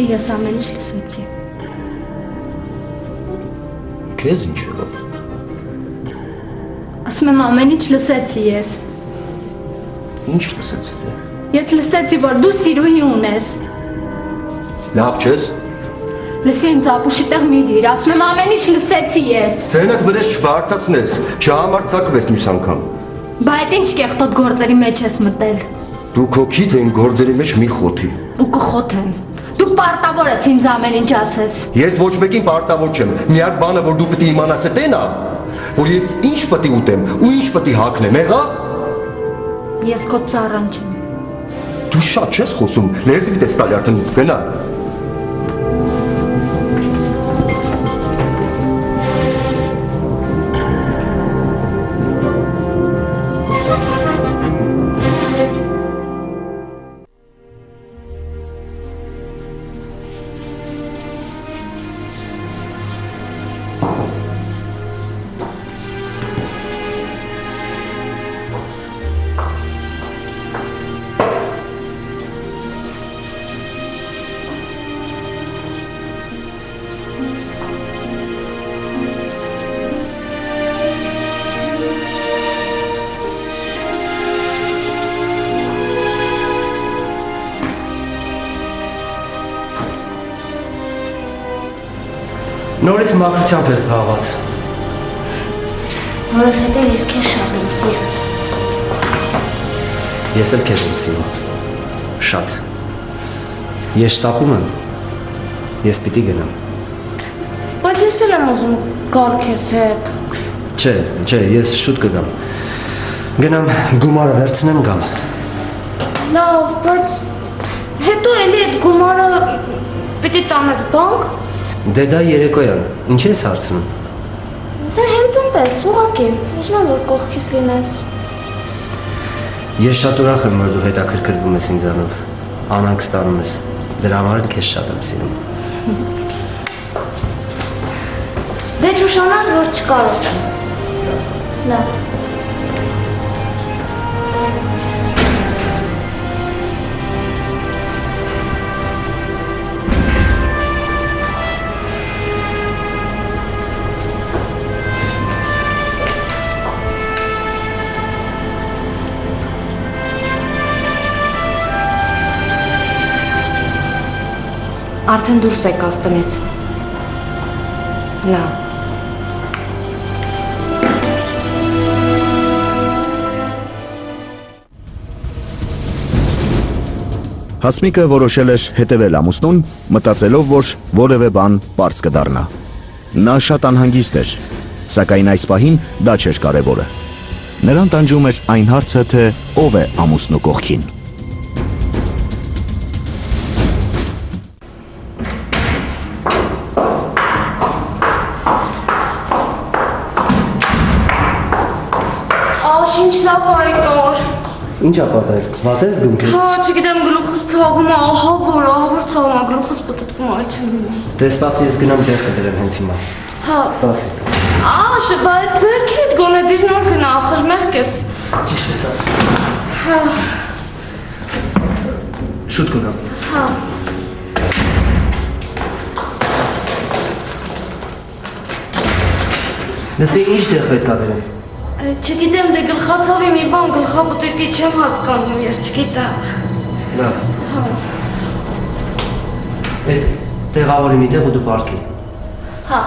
Ես ամեն ինչ լսեցի։ Քեզ ինչ եղավ։ Ասում եմ ամեն ինչ լսեցի ես։ Ինչ լսեցի։ Ես լսեցի, որ դու սիրուհի ունես։ Լավ չես։ Լսի ինձ ապուշի տեղ մի դիր, ասում եմ ամեն ինչ լսեցի ես։ Ձենդ վրես չբարձրացնես, չհամարձակվես մյուս անգամ։ Բայց ինչ կեղտոտ գործերի մեջ ես մտել։ Դու քո քիթ են գործերի մեջ մի խոթի։ Ու կխոթեմ։ Դու պարտավոր ես ինձ ամեն ինչ ասես։ Ես ոչ մեկին պարտավոր չեմ։ Միակ բանը, որ դու պիտի իմանաս էն է, որ ես ինչ պիտի ուտեմ ու ինչ պիտի հագնեմ, եղավ։ Ես քո ծառան չեմ։ Դու շատ չես խոսում, լեզվիդ ես տալի արդեն, գնա։ Նորից մաքրությամբ ես զբաղված։ Որովհետև ես քեզ շատ եմ սիրում։ Ես էլ քեզ եմ սիրում։ Շատ։ Ես շտապում եմ։ Ես պիտի գնամ։ Բայց ես էլ եմ ուզում գալ քեզ հետ։ Չէ, ես շուտ կգամ։ Գնամ գումարը վերցնեմ գամ։ Լավ, բայց հետո էլի այդ գումարը պիտի տանես բանկ։ Դե դա երեկոյան, ինչ ես հարցնում։ Դե հենց այնպես, ուղղակի, ուզում եմ որ կողքիս լինես։ Ես շատ ուրախ եմ, որ դու հետաքրքրվում ես ինձանով, անհանգ ստանում ես, դրա համար էլ քեզ շատ եմ սիրում։ Դե ճուշանաց, որ չկարող եմ։ Լավ։ Արդեն դուրս եկավ տնից։ Լավ։ Հասմիկը որոշել էր հետևել ամուսնուն, մտածելով, որ որևէ բան պարզ կդառնա։ Նա շատ անհանգիստ էր, սակայն այս պահին դա չէր կարևորը։ Նրան տանջում էր այն հարցը, թե ով է ամուսնու կողքին։ Ինչ լավ այդ օր։ Ինչ ապատայք, վատ ես զգում քեզ։ Հա, չգիտեմ գլուխս ցավում է, ահա որ ցավում է, գլուխս պտտվում է, այլ չեմ լինում։ Դե սպասի, ես գնամ դեղը դրեմ հենց հիմա։ Հա։ Սպասի։ Աշը, բայց ձերքիդ գոնե դիր նոր գնա, ախր մեղք ես։ Ճիշտ ես ասում։ Հա։ Շուտ գնամ։ Հա։ Լսի, ինչ դեղ պետք է բերեմ։ Չգիտեմ, դե գլխացավի մի բան գլխապտույտի չեմ հասկանում, ես չգիտեմ։ Լավ։ Հա։ Այդ տեղավորի մի տեղ ու դու պարտքի։ Հա։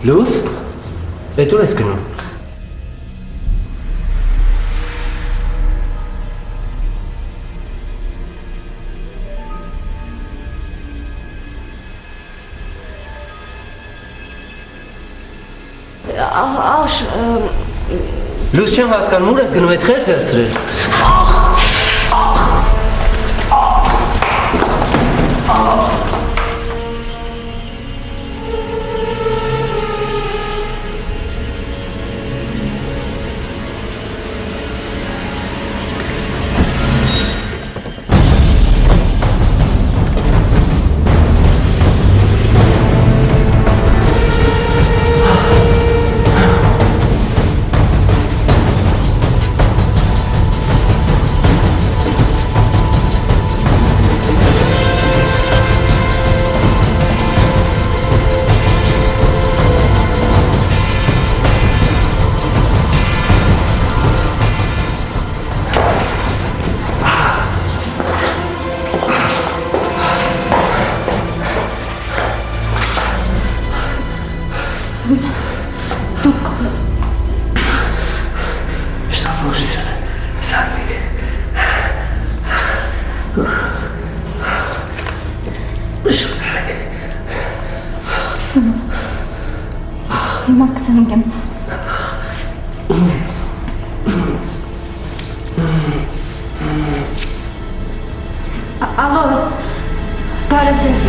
Լուս, էդ ուր ես գնում։ Աշ, Լուս չեմ հասկանում, ուր ես գնում, այդ խես վերցրել։ Հիմա կցնենք եմ։ աղա, բարև ձեզ։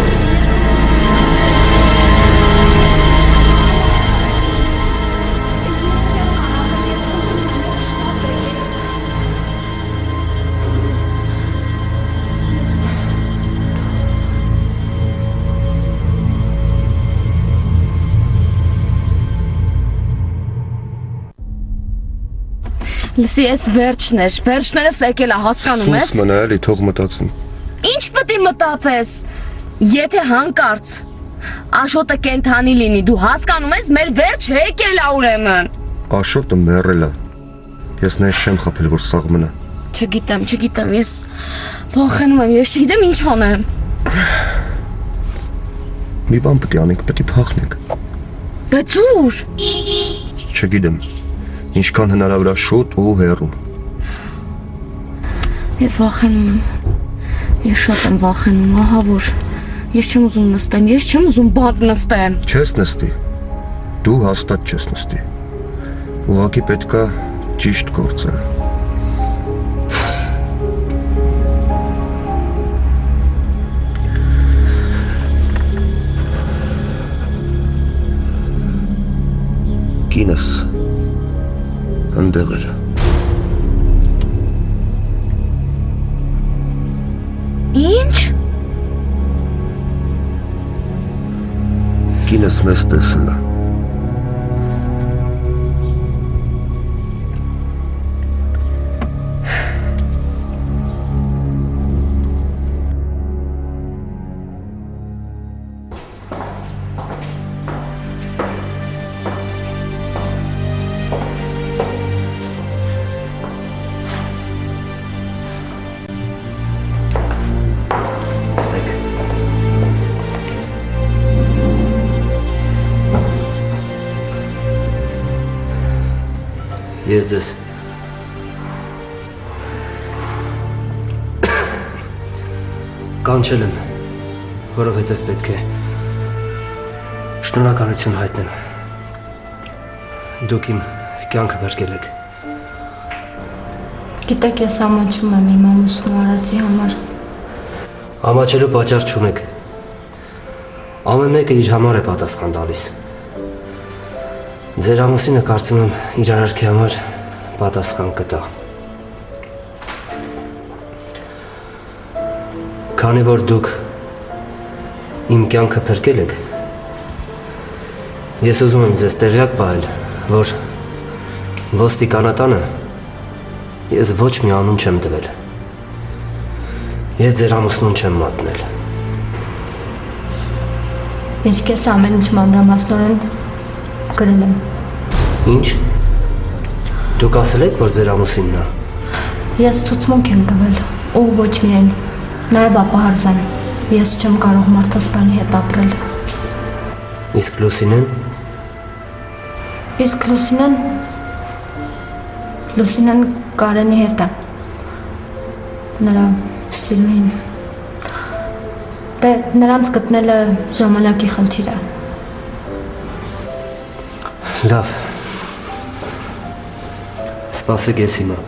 Լսի, ես վերջներս եկել է, հասկանում ես։ Սուս մնա էլի, թող մտածեմ։ Ինչ պետք է մտածես։ Եթե հանկարծ Աշոտը կենթանի լինի, դու հասկանում ես, մեր վերջը եկել է ուրեմն։ Աշոտը մեռել է։ Ես նայես չեմ խփել, որ սաղ մնա։ Չգիտեմ, ես վախենում եմ, ես չգիտեմ ինչ անեմ։ Մի բան պետք է անենք, պետք է փախնենք։ Բայց ուր։ Չգիտեմ։ Ինչքան հնարավոր է շուտ ու հեռու։ Ես վախենում եմ։ Ես շատ եմ վախենում, ահա որ։ Ես չեմ ուզում նստեմ, ես չեմ ուզում բանտ նստեմ։ Չես նստի։ Դու հաստատ չես նստի։ Ուղղակի պետք է ճիշտ գործել։ Կինս ընդեղ էր։ Ինչ։ Կինս մեզ տեսել է։ Ես ձեզ կանչել եմ, որովհետև պետք է շնորհակալություն հայտնեմ։ Դուք իմ կյանքը բերկել եք։ Գիտեք, ես ամաչում եմ իմ ամուսնու արածի համար։ Ամաչելու պատճառ չունեք։ Ամեն մեկը իր համար է պատասխան տալիս։ Ձեր ամուսինը կարծում եմ իր արարքի համար պատասխան կտա։ Քանի որ դուք իմ կյանքը փրկել եք, ես ուզում եմ ձեզ տեղյակ պահել, որ ոստիկանատանը ես ոչ մի անուն չեմ տվել։ Ես ձեր ամուսնուն չեմ մատնել։ Իսկ ես ամեն ինչ մանրամասնորեն գրել եմ։ Ինչ։ Դուք ասել եք, որ ձեր ամուսինն է։ Ես ցուցմունք եմ տվել, ու ոչ միայն, նաև ապահարզան։ Ես չեմ կարող մարդասպանի հետ ապրել։ Իսկ Լուսինեն։ Իսկ Լուսինեն Կարենի հետ է։ Նրա սիրուհին։ Դե նրանց գտնելը ժամանակի խնդիր է։ Լավ։ Սպասեք ես հիմա։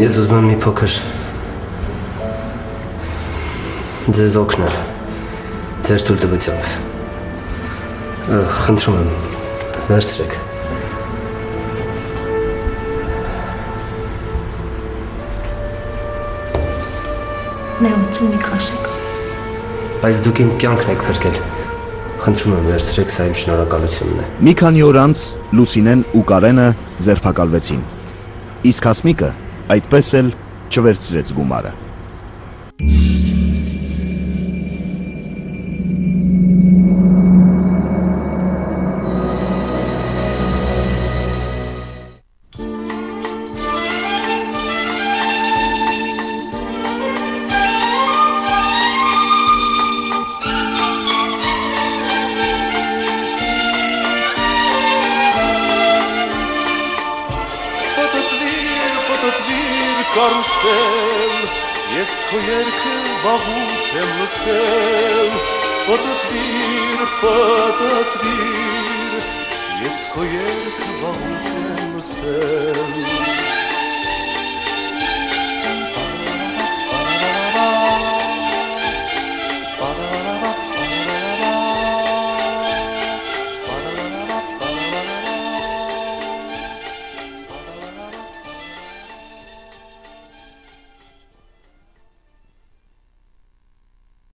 Ես ուզում եմ մի փոքր ձեզ օգնել, ձեր թույլտվությամբ։ Խնդրում եմ, վերցրեք։ Նեղություն մի քաշեք։ Բայց դուք իմ կյանքն եք փրկել։ Խնդրում եմ, վերցրեք, սա իմ շնորհակալությունն է։ Մի քանի օր անց Լուսինեն ու Կարենը ձերբակալվեցին։ Իսկ Հասմիկը այդպես էլ չվերցրեց գումարը։ Կարուսել, ես քո երգը վաղուց եմ լսել, պատտվիր, ես քո երգը վաղուց եմ լսել։